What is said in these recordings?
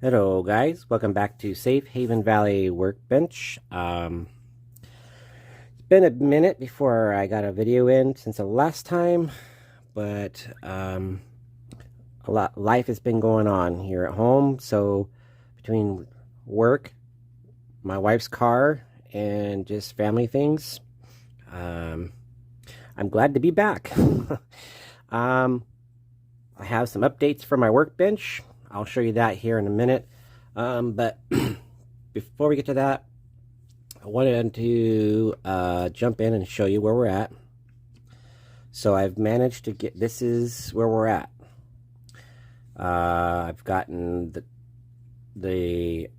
Hello guys, welcome back to Safe Haven Valley Workbench. It's been a minute before I got a video in since the last time, but life has been going on here at home. So between work, my wife's car, and just family things, I'm glad to be back. I have some updates for my workbench. I'll show you that here in a minute. But before we get to that, I wanted to jump in and show you where we're at. So I've managed to get, this is where we're at. I've gotten the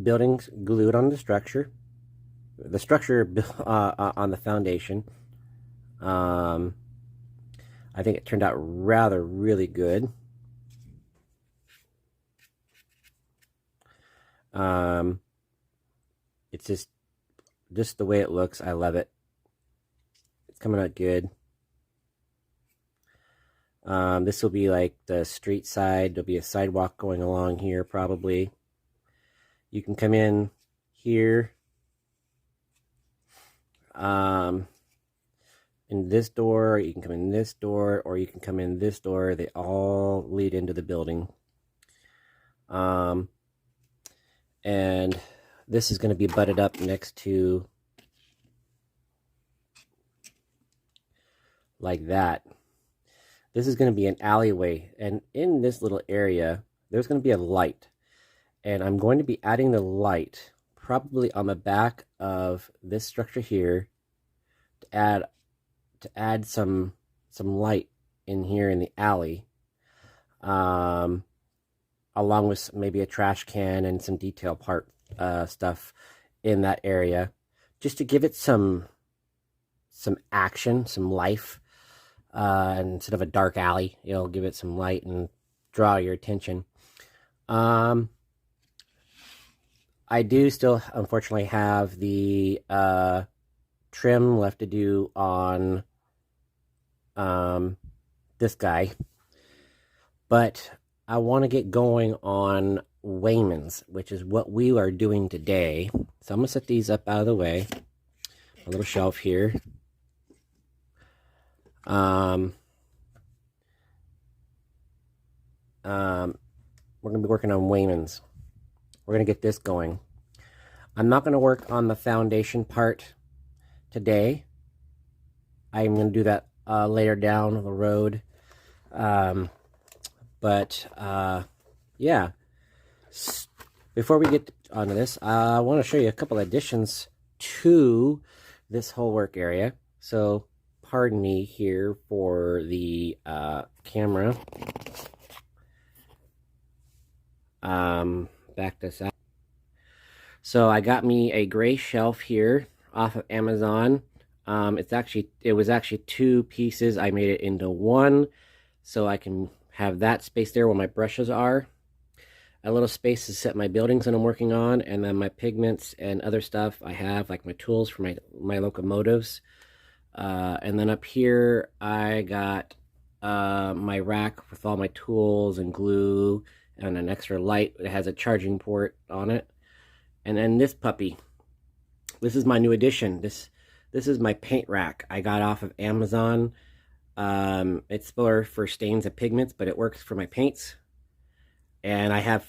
buildings glued on the structure on the foundation. I think it turned out really good. It's just the way it looks. I love it. It's coming out good. This will be like the street side. There'll be a sidewalk going along here probably. You can come in here. In this door, you can come in this door, or you can come in this door. They all lead into the building. And this is going to be butted up next to like that. This is going to be an alleyway, and in this little area there's going to be a light, and I'm going to be adding the light probably on the back of this structure here to add some light in here in the alley, along with maybe a trash can and some detail part stuff in that area, just to give it some action, some life. Instead of a dark alley, it'll give it some light and draw your attention. I do still unfortunately have the trim left to do on this guy, but I want to get going on waymans, which is what we are doing today. So I'm gonna set these up out of the way, a little shelf here. We're gonna be working on waymans. We're gonna get this going. I'm not gonna work on the foundation part today. I'm gonna do that later down the road. Yeah. Before we get onto this, I want to show you a couple additions to this whole work area. So pardon me here for the camera. Back this out. So I got me a gray shelf here off of Amazon. It was actually two pieces. I made it into one, so I can have that space there where my brushes are, a little space to set my buildings that I'm working on, and then my pigments and other stuff I have, like my tools for my locomotives. And then up here I got my rack with all my tools and glue and an extra light that has a charging port on it. And then this puppy, this is my new addition. This is my paint rack I got off of Amazon. It's for stains of pigments, but it works for my paints. And I have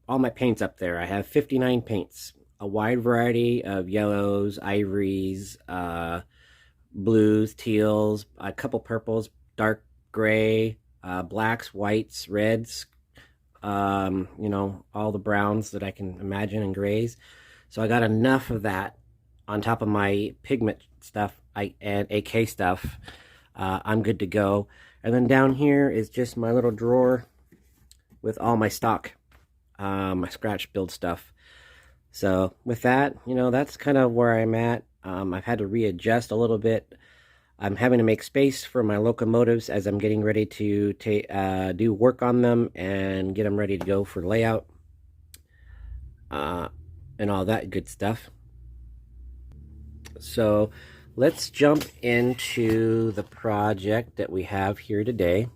all my paints up there. I have 59 paints, a wide variety of yellows, ivories, blues, teals, a couple purples, dark gray, blacks, whites, reds, all the browns that I can imagine, and grays. So I got enough of that on top of my pigment stuff and AK stuff. I'm good to go. And then down here is just my little drawer with all my stock, my scratch build stuff. So with that, that's kind of where I'm at. I've had to readjust a little bit. I'm having to make space for my locomotives as I'm getting ready to do work on them and get them ready to go for layout and all that good stuff. So let's jump into the project that we have here today.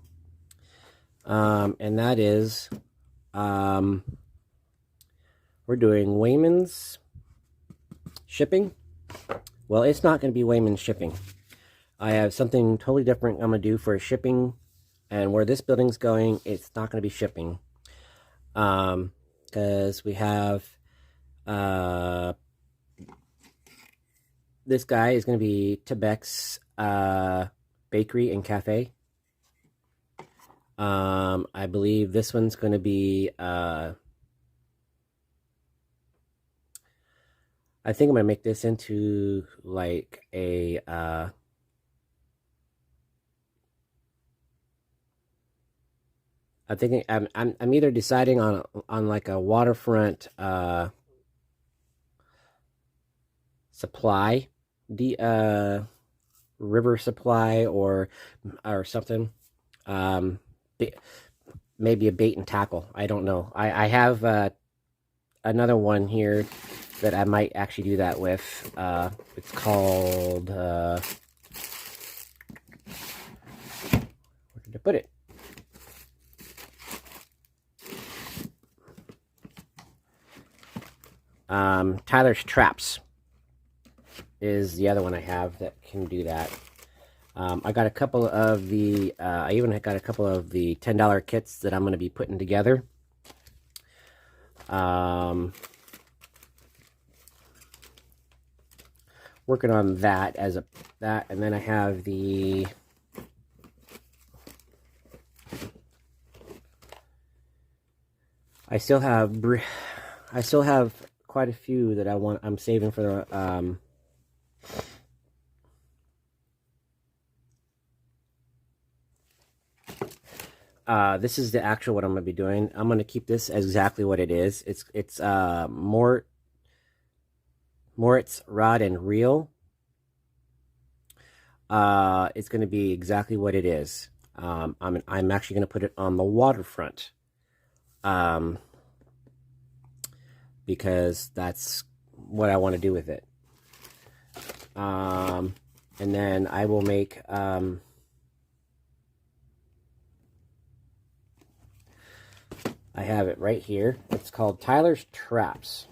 And that is we're doing waymans shipping. Well, it's not going to be waymans shipping. I have something totally different I'm going to do for shipping, and where this building's going, it's not going to be shipping. Because we have this guy is going to be Tebek's bakery and cafe. I believe this one's going to be I think I'm going to make this into like a I'm thinking I'm either deciding on like a waterfront supply, the river supply or something. Um, maybe a bait and tackle. I don't know. I have another one here that I might actually do that with. It's called where did I put it? Tyler's Traps is the other one I have that can do that. I got a couple of the, I even got a couple of the $10 kits that I'm going to be putting together. Working on that and then I have the, I still have quite a few that I'm saving for the, this is the actual what I'm going to be doing. I'm going to keep this as exactly what it is. It's Moritz rod and reel. It's going to be exactly what it is. I'm actually going to put it on the waterfront. Because that's what I want to do with it. And then I will make I have it right here. It's called Tyler's Traps.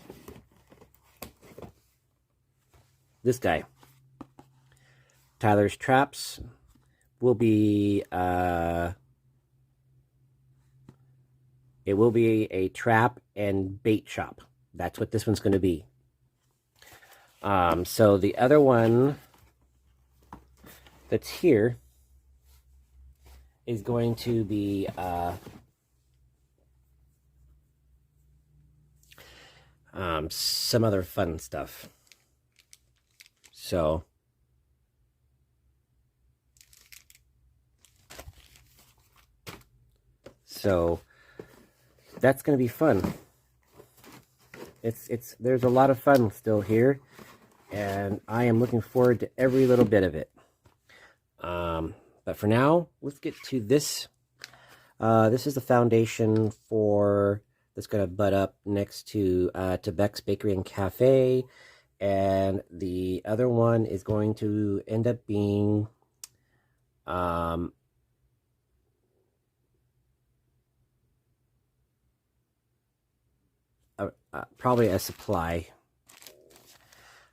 This guy. Tyler's Traps will be it will be a trap and bait shop. That's what this one's going to be. So the other one that's here is going to be some other fun stuff. So that's going to be fun. There's a lot of fun still here, and I am looking forward to every little bit of it. But for now, let's get to this. This is the foundation for that's going to butt up next to Tebek's Bakery and Cafe, and the other one is going to end up being probably a supply.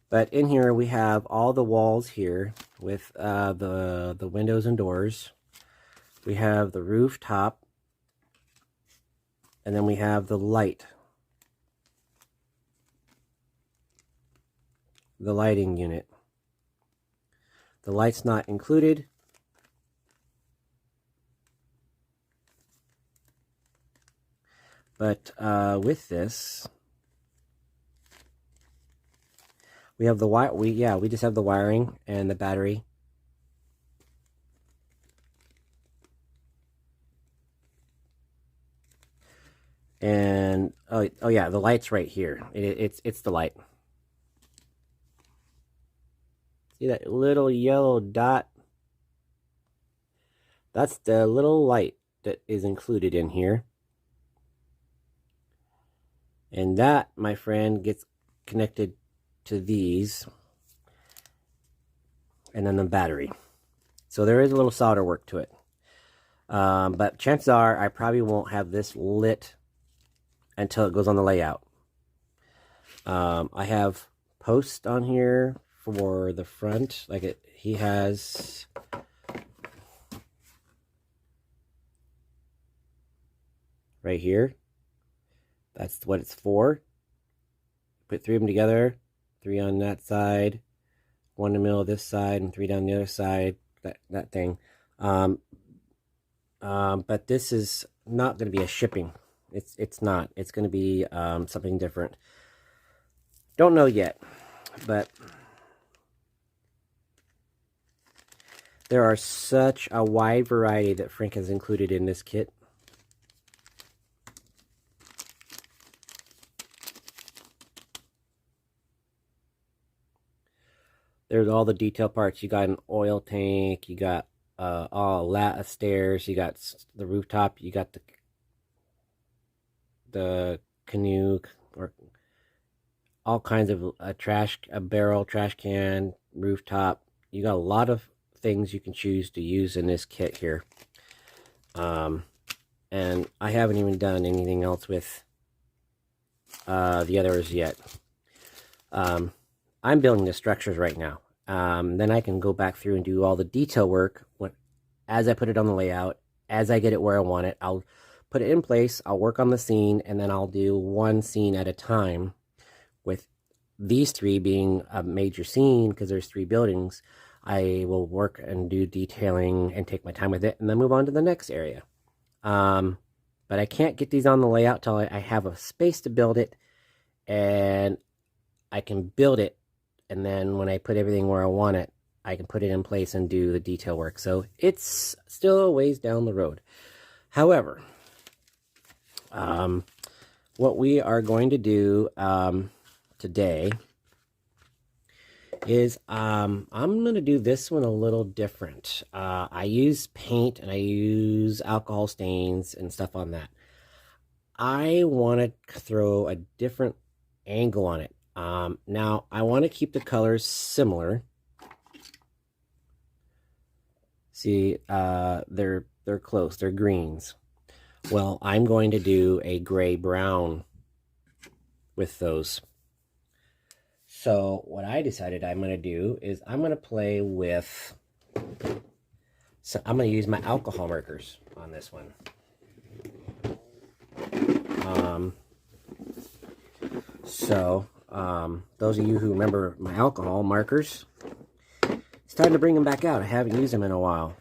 But in here we have all the walls here with the windows and doors. We have the rooftop, and then we have the light, the lighting unit. The light's not included. But with this, we have the wire. We just have the wiring and the battery. And oh yeah, the light's right here. It's the light. See that little yellow dot? That's the little light that is included in here. And that, my friend, gets connected to these. And then the battery. So there is a little solder work to it. But chances are I probably won't have this lit until it goes on the layout. I have posts on here for the front. He has right here. That's what it's for. Put 3 of them together, 3 on that side, 1 in the middle of this side, and 3 down the other side. That thing. But this is not going to be a shipping. It's not. It's going to be something different. Don't know yet, but there are such a wide variety that Frank has included in this kit. There's all the detail parts. You got an oil tank, you got all lat of stairs, you got the rooftop, you got the canoe, or all kinds of a barrel, trash can, rooftop. You got a lot of things you can choose to use in this kit here. And I haven't even done anything else with the others yet. I'm building the structures right now. Then I can go back through and do all the detail work as I put it on the layout, as I get it where I want it. I'll put it in place, I'll work on the scene, and then I'll do one scene at a time, with these 3 being a major scene because there's 3 buildings. I will work and do detailing and take my time with it and then move on to the next area. But I can't get these on the layout till I have a space to build it, and I can build it, and then when I put everything where I want it, I can put it in place and do the detail work. So it's still a ways down the road. However, what we are going to do today is I'm going to do this one a little different. I use paint and I use alcohol stains and stuff on that. I want to throw a different angle on it. Now I want to keep the colors similar. See, they're close. They're greens. Well, I'm going to do a gray brown with those. So what I decided I'm going to do is I'm going to play with. So I'm going to use my alcohol markers on this one. Those of you who remember my alcohol markers, it's time to bring them back out. I haven't used them in a while.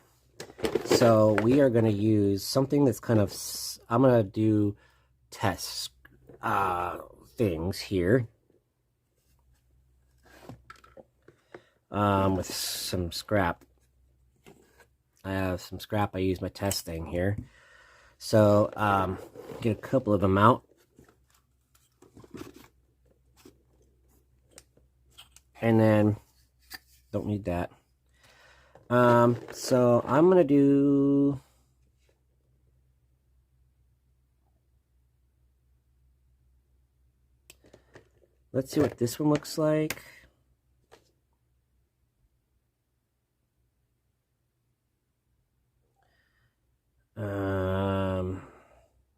So we are going to use something that's kind of, I'm going to do test things here. With some scrap. I have some scrap. I use my test thing here. So get a couple of them out. And then, don't need that. So I'm going to do... Let's see what this one looks like.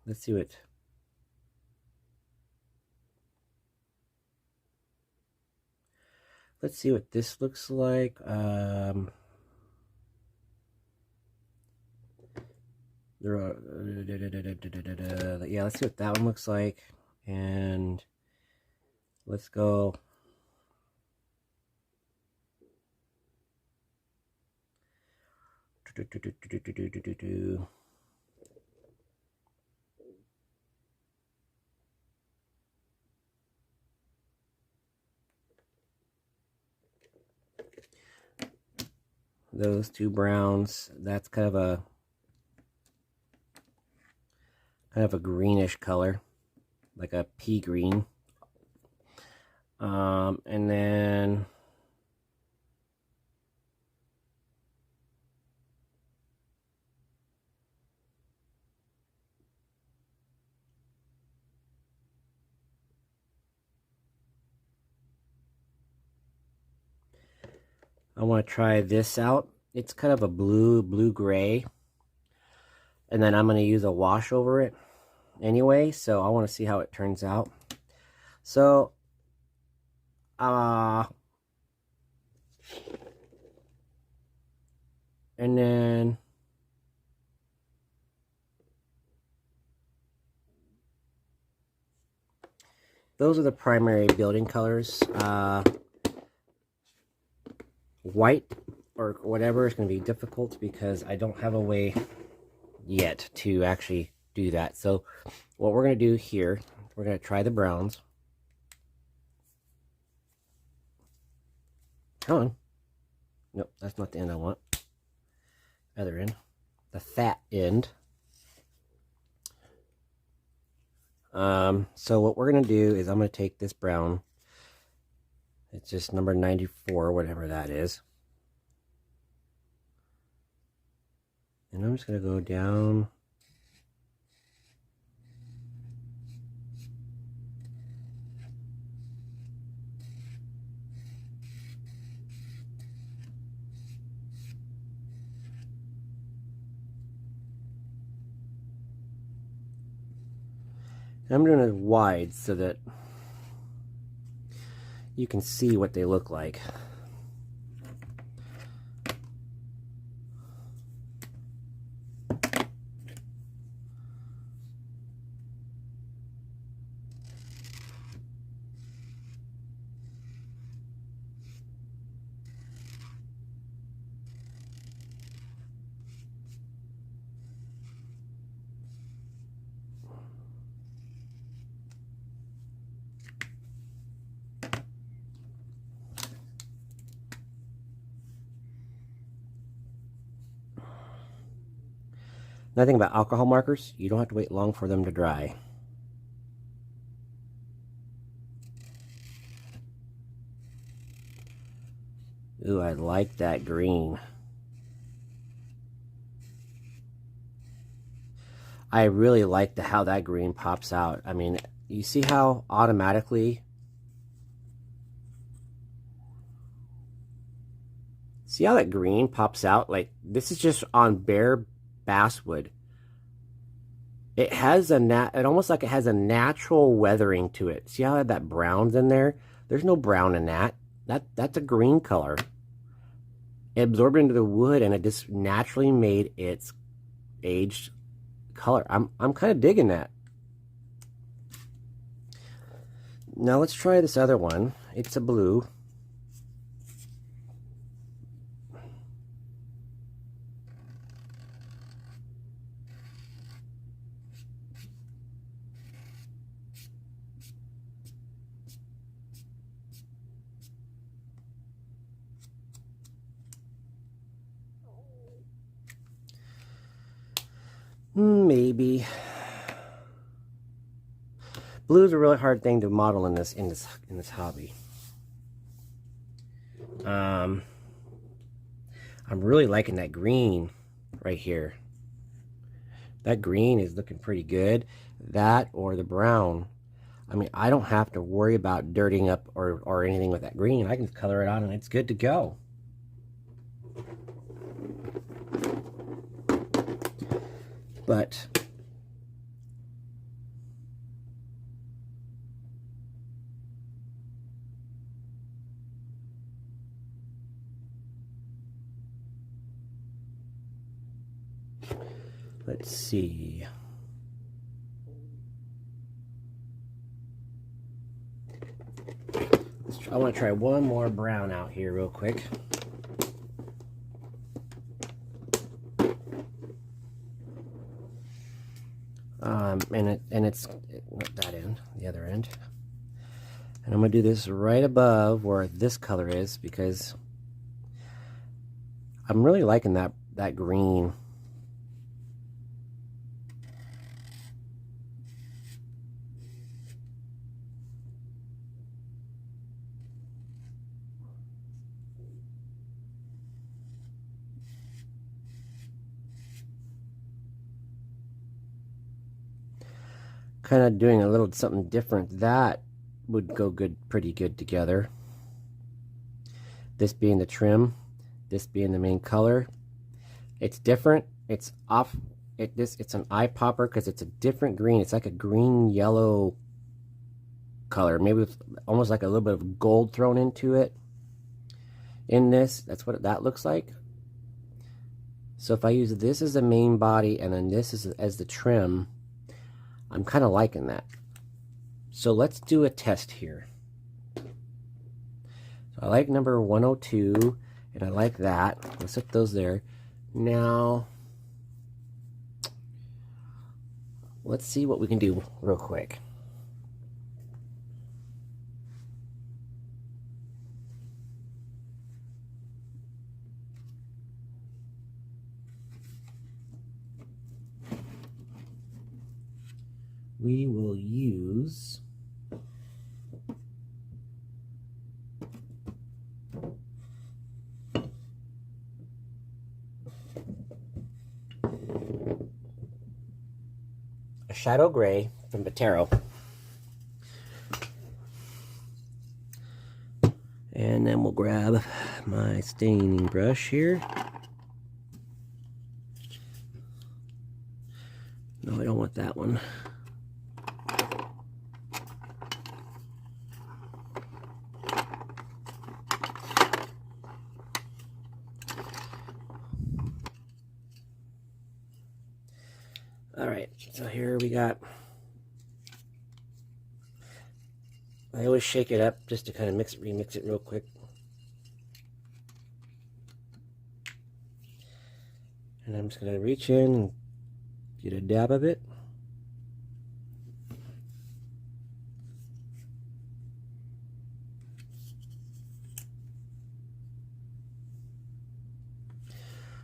Let's see what... Let's see what this looks like. Yeah, let's see what that one looks like. And let's go. Those 2 browns, that's kind of a greenish color, like a pea green. And then I want to try this out. It's kind of a blue-gray. And then I'm going to use a wash over it anyway, so I want to see how it turns out. So, and then those are the primary building colors. White or whatever is going to be difficult because I don't have a way yet to actually do that. So what we're going to do here, we're going to try the browns. Come on. Nope, that's not the end I want. Other end. The fat end. So what we're going to do is I'm going to take this brown. It's just number 94, whatever that is. And I'm just going to go down. I'm doing it wide so that you can see what they look like. Another thing about alcohol markers, you don't have to wait long for them to dry. Ooh, I like that green. I really like how that green pops out. I mean, you see how automatically... See how that green pops out? Like, this is just on bare basswood. It has it almost like it has a natural weathering to it. See how that brown's in there? There's no brown in that. That's a green color. It absorbed into the wood and it just naturally made its aged color. I'm kind of digging that. Now let's try this other one. It's a blue. Maybe. Blue is a really hard thing to model in this hobby. I'm really liking that green right here. That green is looking pretty good. That or the brown. I mean, I don't have to worry about dirtying up or anything with that green. I can color it on and it's good to go. But let's see. I want to try one more brown out here real quick. And it's not that end, the other end. And I'm gonna do this right above where this color is because I'm really liking that green. Kind of doing a little something different. That would go pretty good together. This being the trim, this being the main color. It's different. It's off it's an eye popper because it's a different green. It's like a green yellow color, maybe with almost like a little bit of gold thrown into it. In this, that's what that looks like. So if I use this as the main body and then this as the trim, I'm kind of liking that. So let's do a test here. So I like number 102, and I like that. Let's set those there. Now, let's see what we can do real quick. We will use a shadow gray from Botero. And then we'll grab my staining brush here. No, I don't want that one. All right, so here we got, I always shake it up just to kind of remix it real quick. And I'm just going to reach in and get a dab of it.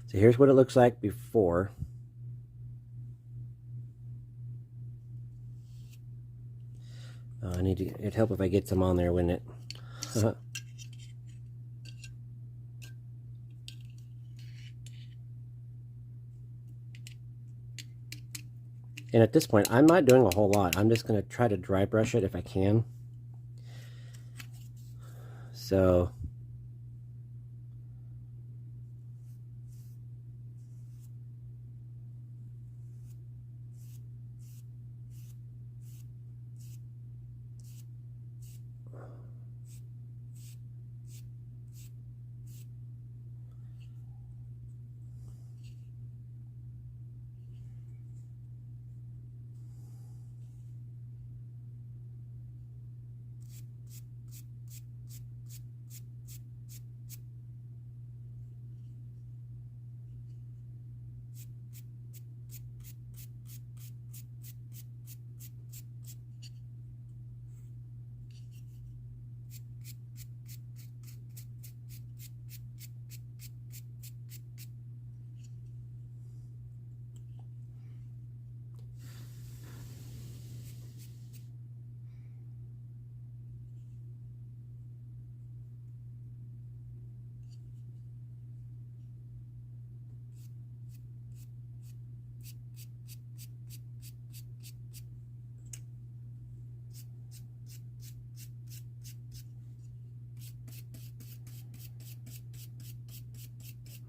So here's what it looks like before. It'd help if I get some on there, wouldn't it? And at this point, I'm not doing a whole lot. I'm just going to try to dry brush it if I can. So,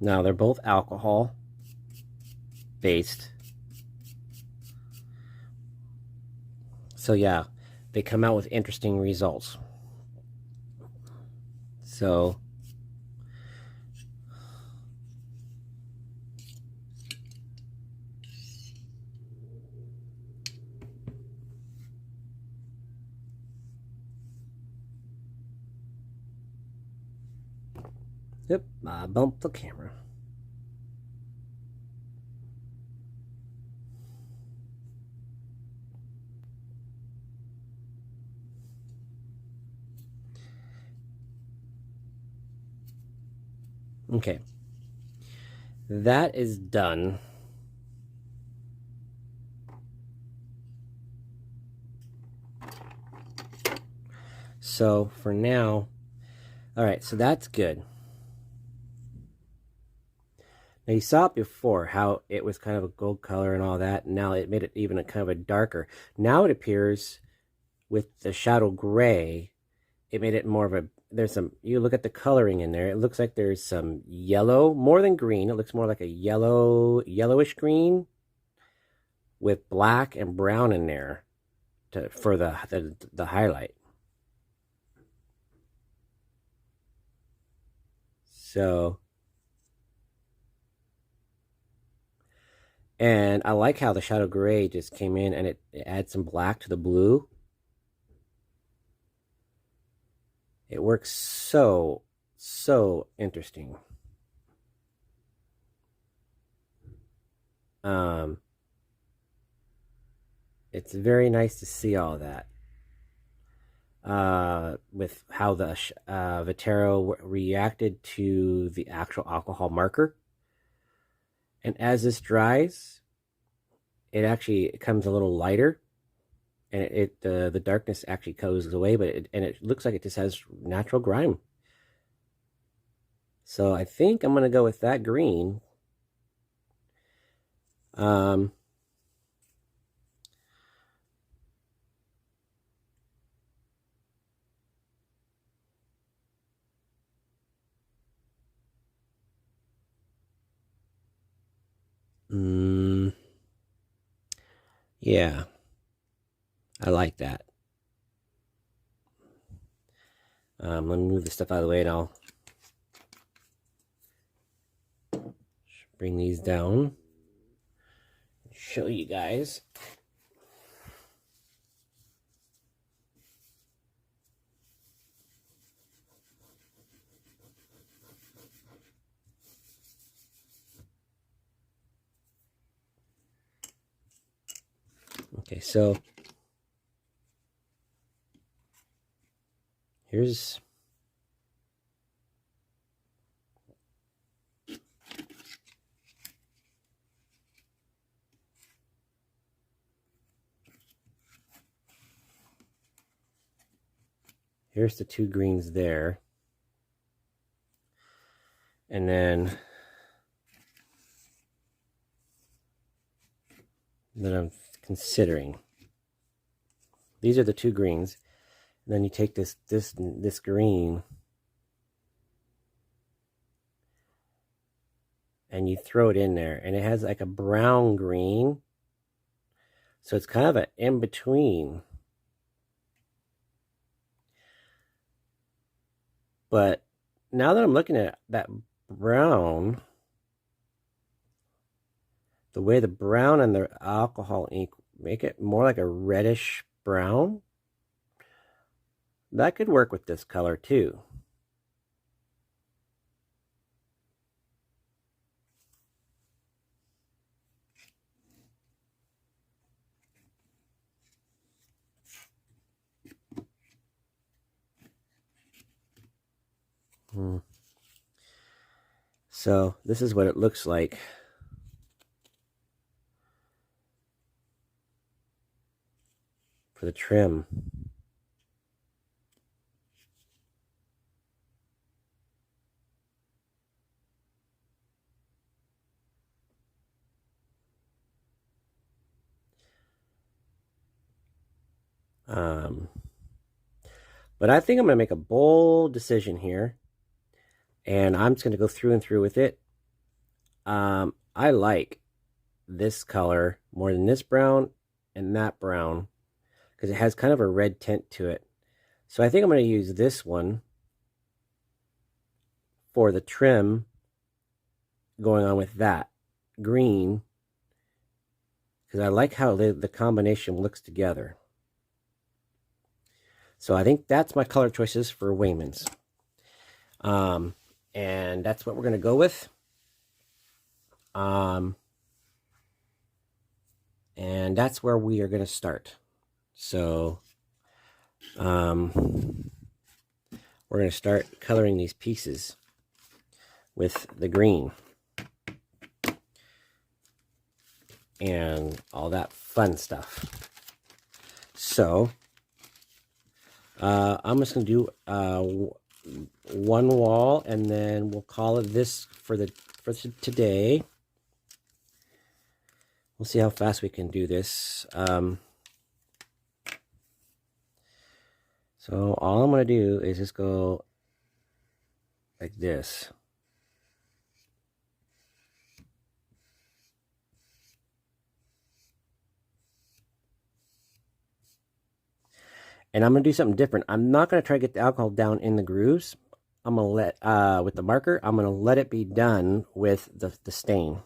now they're both alcohol based. So yeah, they come out with interesting results. So yep, I bumped the camera. Okay, that is done. So for now, all right, so that's good. Now you saw it before, how it was kind of a gold color and all that, and now it made it even a kind of a darker. Now it appears with the shadow gray, it made it more of a, there's some, you look at the coloring in there, it looks like there's some yellow, more than green, it looks more like a yellowish green. with black and brown in there for the highlight. So, and I like how the shadow gray just came in and it adds some black to the blue. It works so interesting. It's very nice to see all that. With how the Viterro reacted to the actual alcohol marker. And as this dries, it actually comes a little lighter, and the darkness actually goes away, but it looks like it just has natural grime. So I think I'm gonna go with that green. Um, mm, yeah, I like that. Let me move the stuff out of the way and I'll bring these down. Show you guys. Okay, so here's the two greens there. And then that I'm considering. These are the two greens. And then you take this green and you throw it in there, and it has like a brown green. So it's kind of an in between. But now that I'm looking at that brown, the way the brown and the alcohol ink make it more like a reddish brown, that could work with this color too. So this is what it looks like. For the trim. But I think I'm going to make a bold decision here. And I'm just going to go through and through with it. I like this color more than this brown and that brown, because it has kind of a red tint to it. So I think I'm going to use this one for the trim going on with that green, because I like how the combination looks together. So I think that's my color choices for Waymans. And that's what we're going to go with. And that's where we are going to start. So we're going to start coloring these pieces with the green and all that fun stuff. So I'm just going to do one wall, and then we'll call it this for today. We'll see how fast we can do this. So all I'm going to do is just go like this. And I'm going to do something different. I'm not going to try to get the alcohol down in the grooves. I'm going to let, with the marker, I'm going to let it be done with the stain.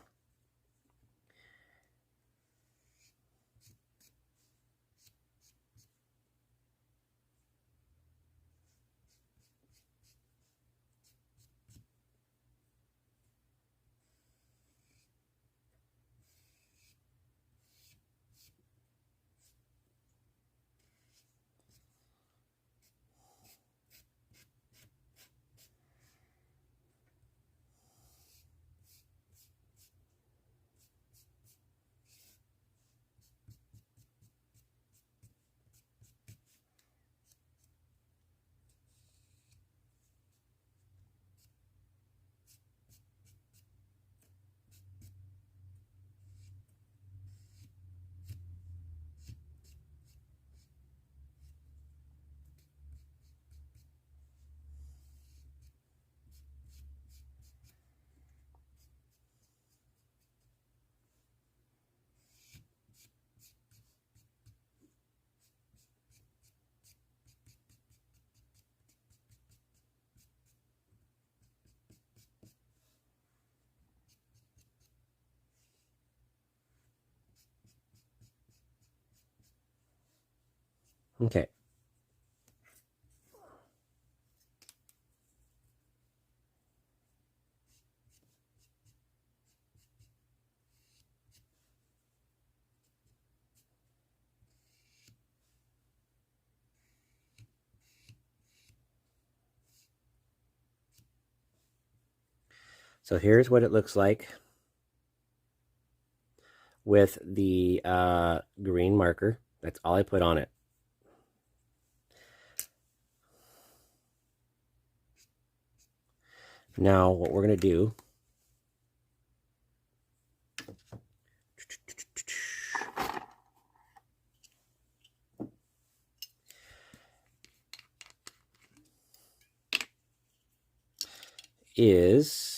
Okay. So here's what it looks like with the green marker. That's all I put on it. Now what we're going to do is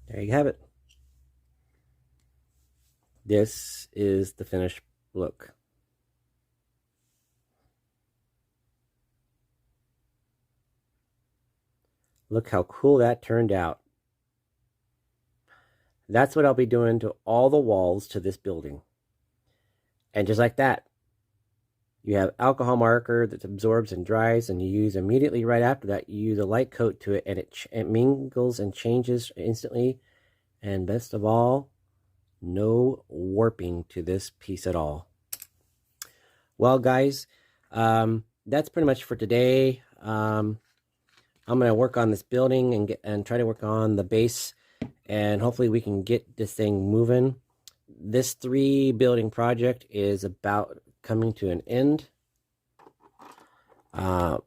there you have it. This is the finished look. Look how cool that turned out. That's what I'll be doing to all the walls to this building. And just like that, you have alcohol marker that absorbs and dries, and you use immediately right after that, you use a light coat to it, and it mingles and changes instantly. And best of all, no warping to this piece at all. Well, guys, that's pretty much for today. I'm going to work on this building and try to work on the base, and hopefully we can get this thing moving. This 3-building project is about coming to an end as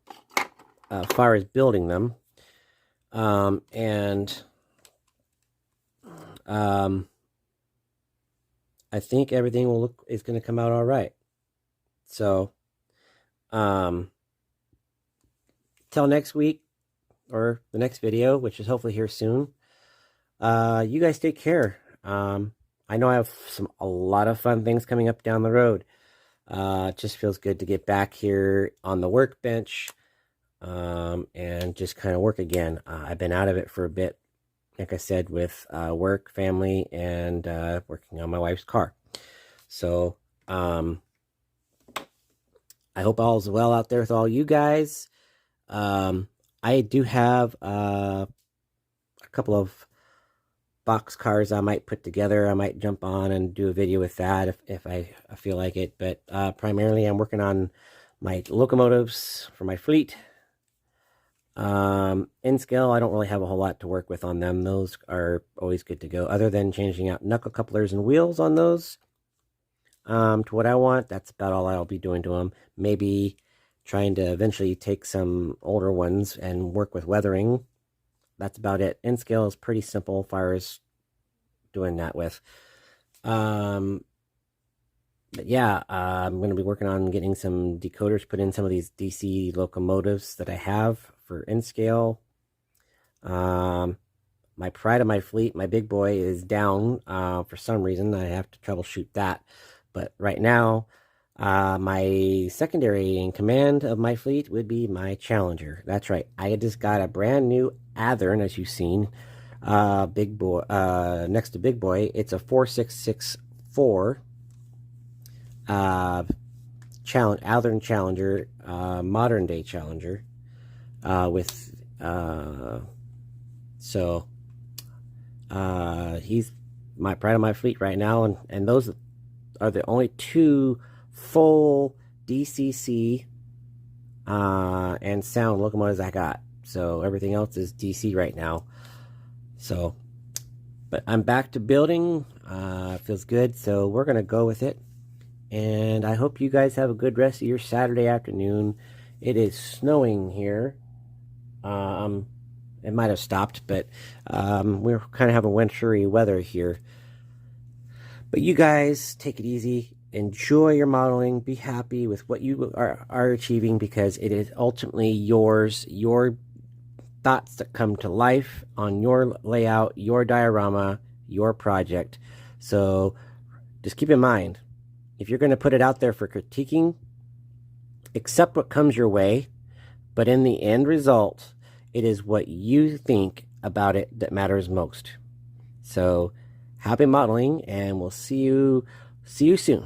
far as building them. I think everything is going to come out all right. So, till next week or the next video, which is hopefully here soon. You guys take care. I know I have a lot of fun things coming up down the road. It just feels good to get back here on the workbench and just kind of work again. I've been out of it for a bit, like I said, with work, family, and working on my wife's car. So I hope all's well out there with all you guys. I do have a couple of box cars I might put together. I might jump on and do a video with that if I feel like it. But primarily I'm working on my locomotives for my fleet. In scale, I don't really have a whole lot to work with on them. Those are always good to go, other than changing out knuckle couplers and wheels on those to what I want. That's about all I'll be doing to them. Maybe trying to eventually take some older ones and work with weathering. That's about it. In scale is pretty simple as far as doing that with. But yeah, I'm going to be working on getting some decoders put in some of these DC locomotives that I have for in scale. My pride of my fleet, my big boy, is down for some reason. I have to troubleshoot that. But right now, my secondary in command of my fleet would be my Challenger. That's right. I just got a brand new Athearn, as you've seen. Big boy, next to big boy, it's a 4664 Athearn Challenger, modern day Challenger, with he's my pride of my fleet right now, and those are the only two full DCC and sound locomotives I got. So everything else is DC right now. So, but I'm back to building. Feels good, so we're gonna go with it. And I hope you guys have a good rest of your Saturday afternoon. It is snowing here. It might have stopped, but we're kind of having wintry weather here. But you guys take it easy. Enjoy your modeling. Be happy with what you are achieving, because it is ultimately yours. Your thoughts that come to life on your layout, your diorama, your project. So just keep in mind, if you're going to put it out there for critiquing, accept what comes your way, but in the end result, it is what you think about it that matters most. So happy modeling, and we'll see you soon.